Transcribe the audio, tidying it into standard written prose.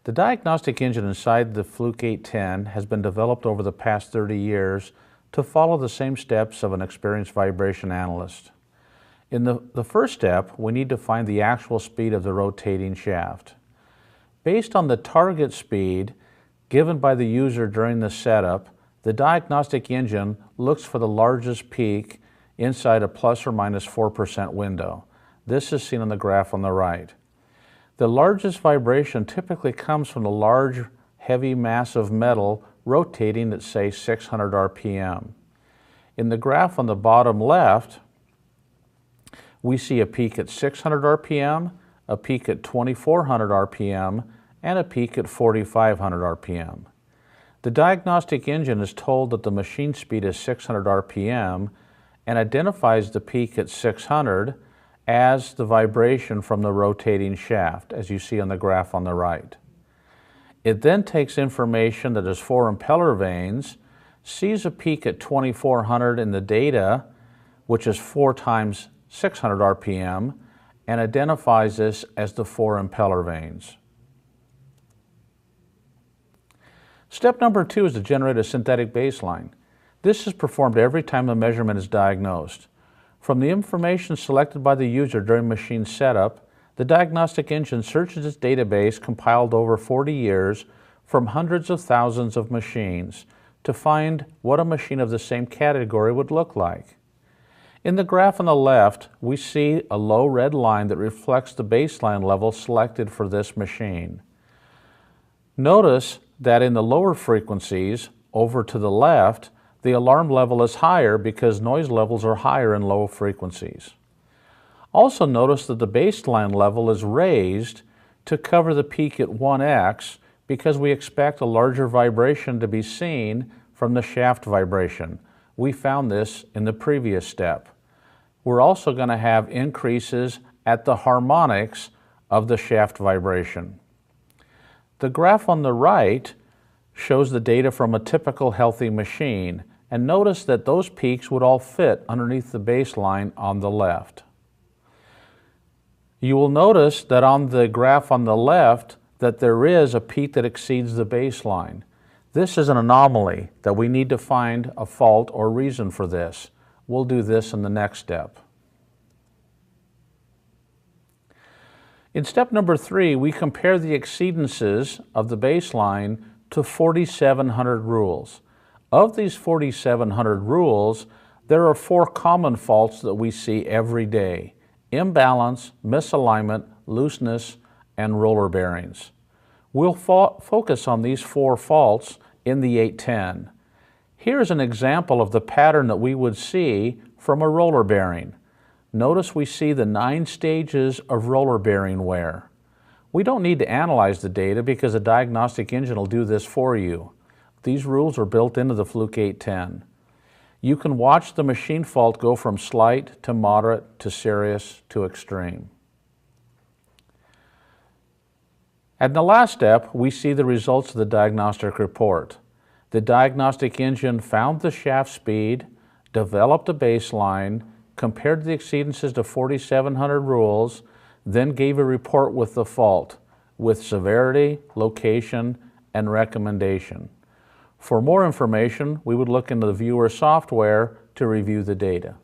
The diagnostic engine inside the Fluke 810 has been developed over the past 30 years to follow the same steps of an experienced vibration analyst. In the first step, we need to find the actual speed of the rotating shaft. Based on the target speed given by the user during the setup, the diagnostic engine looks for the largest peak inside a plus or minus 4% window. This is seen on the graph on the right. The largest vibration typically comes from the large, heavy mass of metal rotating at, say, 600 RPM. In the graph on the bottom left, we see a peak at 600 RPM, a peak at 2400 RPM, and a peak at 4500 RPM. The diagnostic engine is told that the machine speed is 600 RPM and identifies the peak at 600 as the vibration from the rotating shaft, as you see on the graph on the right. It then takes information that is 4 impeller vanes, sees a peak at 2400 in the data, which is 4 times 600 RPM, and identifies this as the 4 impeller vanes. Step number 2 is to generate a synthetic baseline. This is performed every time the measurement is diagnosed. From the information selected by the user during machine setup, the diagnostic engine searches its database compiled over 40 years from hundreds of thousands of machines to find what a machine of the same category would look like. In the graph on the left, we see a low red line that reflects the baseline level selected for this machine. Notice that in the lower frequencies, over to the left, the alarm level is higher because noise levels are higher in low frequencies. Also notice that the baseline level is raised to cover the peak at 1x because we expect a larger vibration to be seen from the shaft vibration. We found this in the previous step. We're also going to have increases at the harmonics of the shaft vibration. The graph on the right shows the data from a typical healthy machine, and notice that those peaks would all fit underneath the baseline on the left. You will notice that on the graph on the left that there is a peak that exceeds the baseline. This is an anomaly that we need to find a fault or reason for this. We'll do this in the next step. In step number 3, we compare the exceedances of the baseline to 4,700 rules. Of these 4,700 rules, there are 4 common faults that we see every day: imbalance, misalignment, looseness, and roller bearings. We'll focus on these 4 faults in the 810. Here's an example of the pattern that we would see from a roller bearing. Notice we see the 9 stages of roller bearing wear. We don't need to analyze the data because a diagnostic engine will do this for you. These rules are built into the Fluke 810. You can watch the machine fault go from slight to moderate to serious to extreme. At the last step, we see the results of the diagnostic report. The diagnostic engine found the shaft speed, developed a baseline, compared the exceedances to 4,700 rules, then gave a report with the fault, with severity, location, and recommendation. For more information, we would look into the viewer software to review the data.